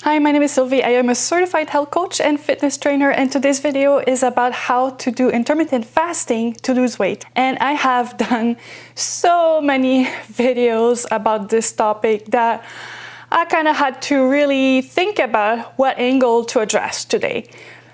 Hi, my name is Sylvie. I am a certified health coach and fitness trainer, and today's video is about how to do intermittent fasting to lose weight. And I have done so many videos about this topic that I kind of had to really think about what angle to address today.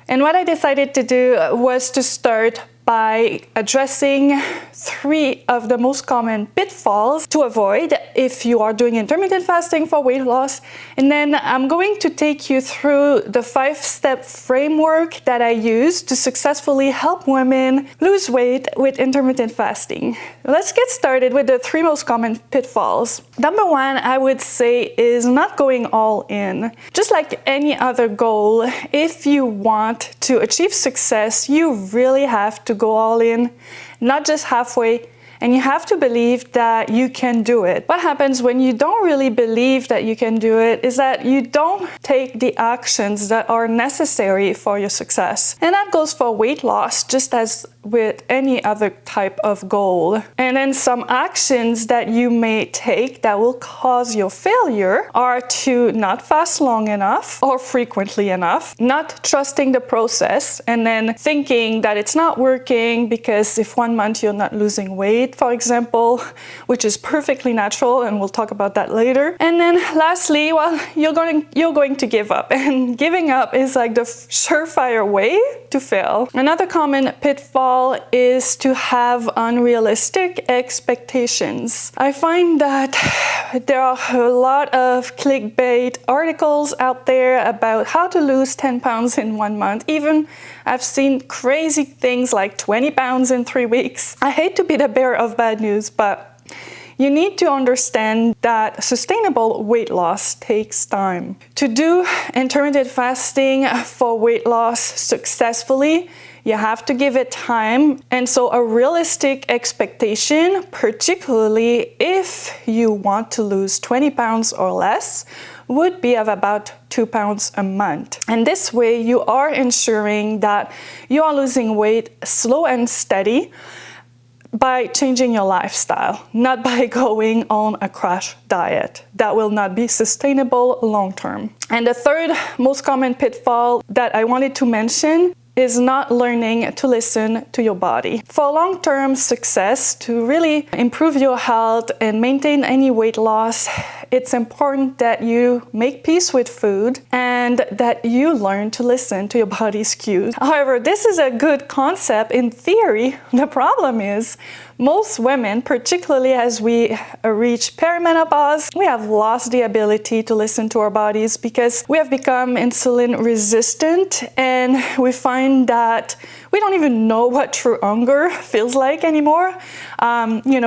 And what I decided to do was to start by addressing 3 of the most common pitfalls to avoid if you are doing intermittent fasting for weight loss. And then I'm going to take you through the 5-step framework that I use to successfully help women lose weight with intermittent fasting. Let's get started with the 3 most common pitfalls. Number 1, I would say, is not going all in. Just like any other goal, if you want to achieve success, you really have to go all in, not just halfway, and you have to believe that you can do it. What happens when you don't really believe that you can do it is that you don't take the actions that are necessary for your success. And that goes for weight loss just as with any other type of goal. And then some actions that you may take that will cause your failure are to not fast long enough or frequently enough, not trusting the process, and then thinking that it's not working because if 1 month you're not losing weight, for example, which is perfectly natural, and we'll talk about that later. And then lastly, well, you're going to give up, and giving up is like the surefire way to fail. Another common pitfall is to have unrealistic expectations. I find that there are a lot of clickbait articles out there about how to lose 10 pounds in 1 month. Even I've seen crazy things like 20 pounds in 3 weeks. I hate to be the bearer of bad news, but you need to understand that sustainable weight loss takes time. To do intermittent fasting for weight loss successfully, you have to give it time. And so a realistic expectation, particularly if you want to lose 20 pounds or less, would be of about 2 pounds a month. And this way you are ensuring that you are losing weight slow and steady by changing your lifestyle, not by going on a crash diet. That will not be sustainable long term. And the 3rd most common pitfall that I wanted to mention is not learning to listen to your body. For long-term success, to really improve your health and maintain any weight loss, it's important that you make peace with food and that you learn to listen to your body's cues. However, this is a good concept in theory. The problem is most women, particularly as we reach perimenopause, we have lost the ability to listen to our bodies because we have become insulin resistant, and we find that we don't even know what true hunger feels like anymore.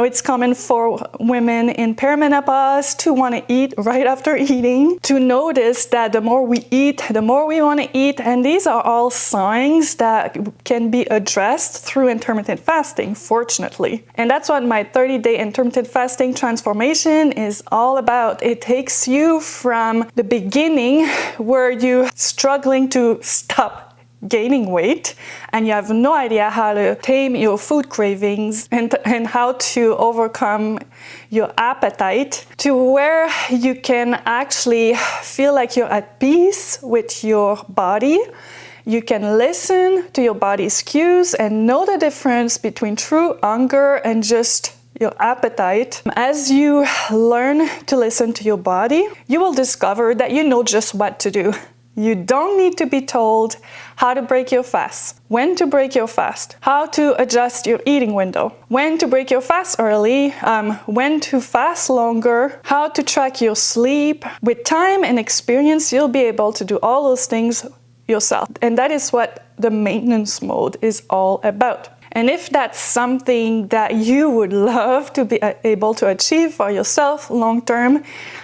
It's common for women in perimenopause to want to eat right after eating, to notice that the more we eat, the more we want to eat, and these are all signs that can be addressed through intermittent fasting, fortunately. And that's what my 30-day intermittent fasting transformation is all about. It takes you from the beginning where you're struggling to stop gaining weight and you have no idea how to tame your food cravings and how to overcome your appetite, to where you can actually feel like you're at peace with your body. You can listen to your body's cues and know the difference between true hunger and just your appetite. As you learn to listen to your body, you will discover that you know just what to do. You don't need to be told how to break your fast, when to break your fast, how to adjust your eating window, when to break your fast early, when to fast longer, how to track your sleep. With time and experience, you'll be able to do all those things yourself. And that is what the maintenance mode is all about. And if that's something that you would love to be able to achieve for yourself long term,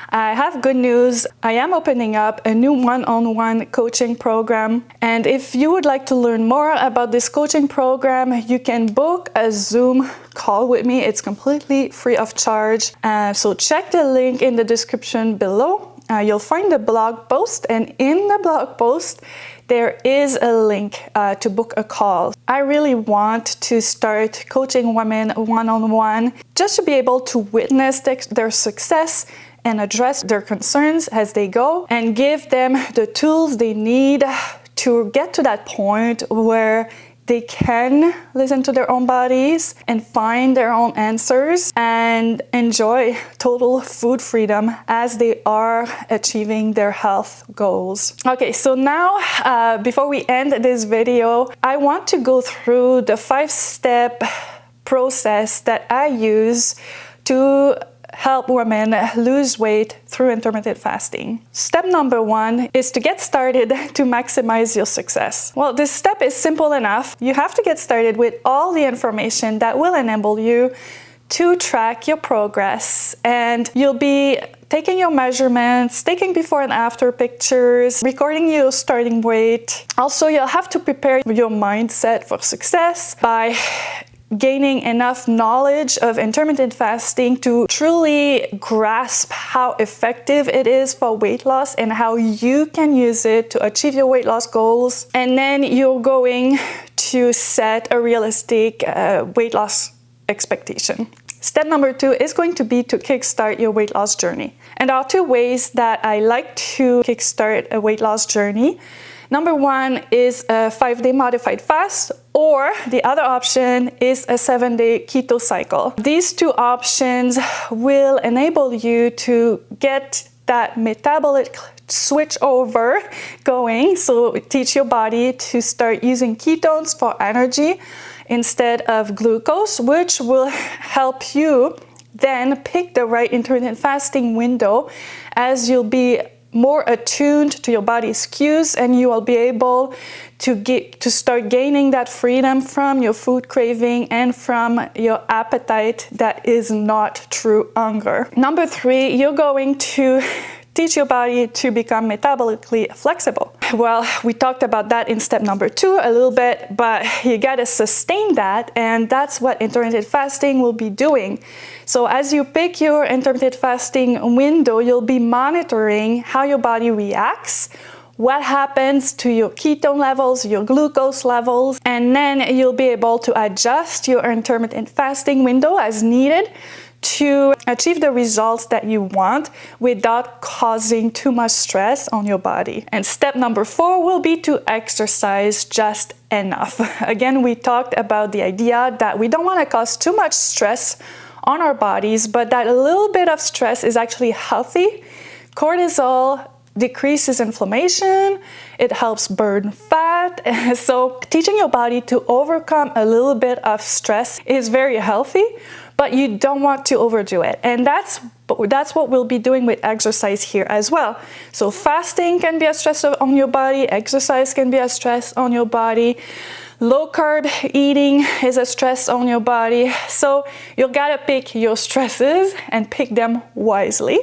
I have good news. I am opening up a new one-on-one coaching program. And if you would like to learn more about this coaching program, you can book a Zoom call with me. It's completely free of charge. So check the link in the description below. You'll find the blog post, and in the blog post, there is a link to book a call. I really want to start coaching women one-on-one just to be able to witness their success and address their concerns as they go and give them the tools they need to get to that point where they can listen to their own bodies and find their own answers and enjoy total food freedom as they are achieving their health goals. Okay, so now before we end this video, I want to go through the 5-step process that I use to help women lose weight through intermittent fasting. Step number 1 is to get started to maximize your success. Well, this step is simple enough. You have to get started with all the information that will enable you to track your progress, and you'll be taking your measurements, taking before and after pictures, recording your starting weight. Also, you'll have to prepare your mindset for success by gaining enough knowledge of intermittent fasting to truly grasp how effective it is for weight loss and how you can use it to achieve your weight loss goals. And then you're going to set a realistic weight loss expectation. Step number 2 is going to be to kickstart your weight loss journey. And there are 2 ways that I like to kickstart a weight loss journey. Number 1 is a 5-day modified fast, or the other option is a 7-day keto cycle. These 2 options will enable you to get that metabolic switch over going, so teach your body to start using ketones for energy instead of glucose, which will help you then pick the right intermittent fasting window, as you'll be more attuned to your body's cues, and you will be able to start gaining that freedom from your food craving and from your appetite that is not true hunger. Number 3, you're going to teach your body to become metabolically flexible. Well, we talked about that in step number 2 a little bit, but you gotta sustain that, and that's what intermittent fasting will be doing. So as you pick your intermittent fasting window, you'll be monitoring how your body reacts, what happens to your ketone levels, your glucose levels, and then you'll be able to adjust your intermittent fasting window as needed to achieve the results that you want without causing too much stress on your body. And step number 4 will be to exercise just enough. Again, we talked about the idea that we don't want to cause too much stress on our bodies, but that a little bit of stress is actually healthy. Cortisol decreases inflammation, it helps burn fat. So teaching your body to overcome a little bit of stress is very healthy, but you don't want to overdo it. And that's what we'll be doing with exercise here as well. So fasting can be a stress on your body, exercise can be a stress on your body, low carb eating is a stress on your body. So you gotta pick your stresses and pick them wisely.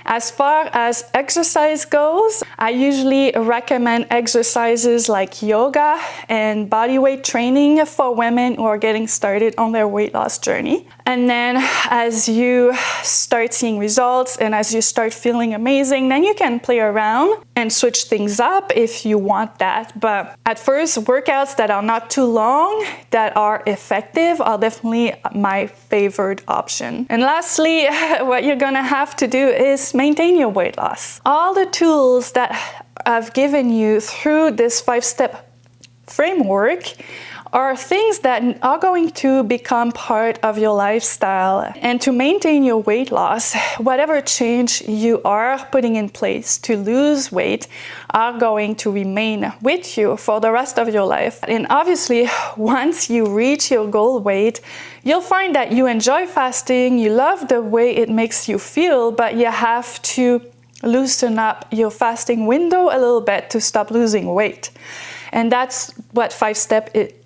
As far as exercise goes, I usually recommend exercises like yoga and bodyweight training for women who are getting started on their weight loss journey. And then as you start seeing results and as you start feeling amazing, then you can play around and switch things up if you want that. But at first, workouts that are not too long, that are effective, are definitely my favorite option. And lastly, what you're gonna have to do is maintain your weight loss. All the tools that I've given you through this 5-step framework are things that are going to become part of your lifestyle. And to maintain your weight loss, whatever change you are putting in place to lose weight are going to remain with you for the rest of your life. And obviously, once you reach your goal weight, you'll find that you enjoy fasting, you love the way it makes you feel, but you have to loosen up your fasting window a little bit to stop losing weight. And that's what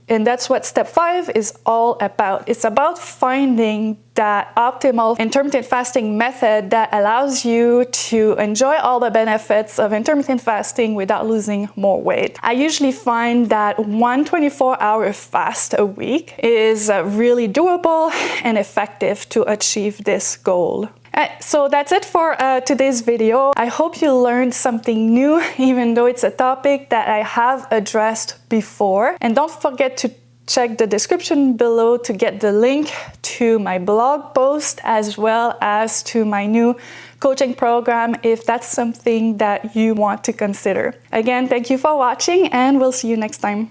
that's what step 5 is all about. It's about finding that optimal intermittent fasting method that allows you to enjoy all the benefits of intermittent fasting without losing more weight. I usually find that one 24-hour fast a week is really doable and effective to achieve this goal. So that's it for today's video. I hope you learned something new, even though it's a topic that I have addressed before. And don't forget to check the description below to get the link to my blog post as well as to my new coaching program if that's something that you want to consider. Again, thank you for watching, and we'll see you next time.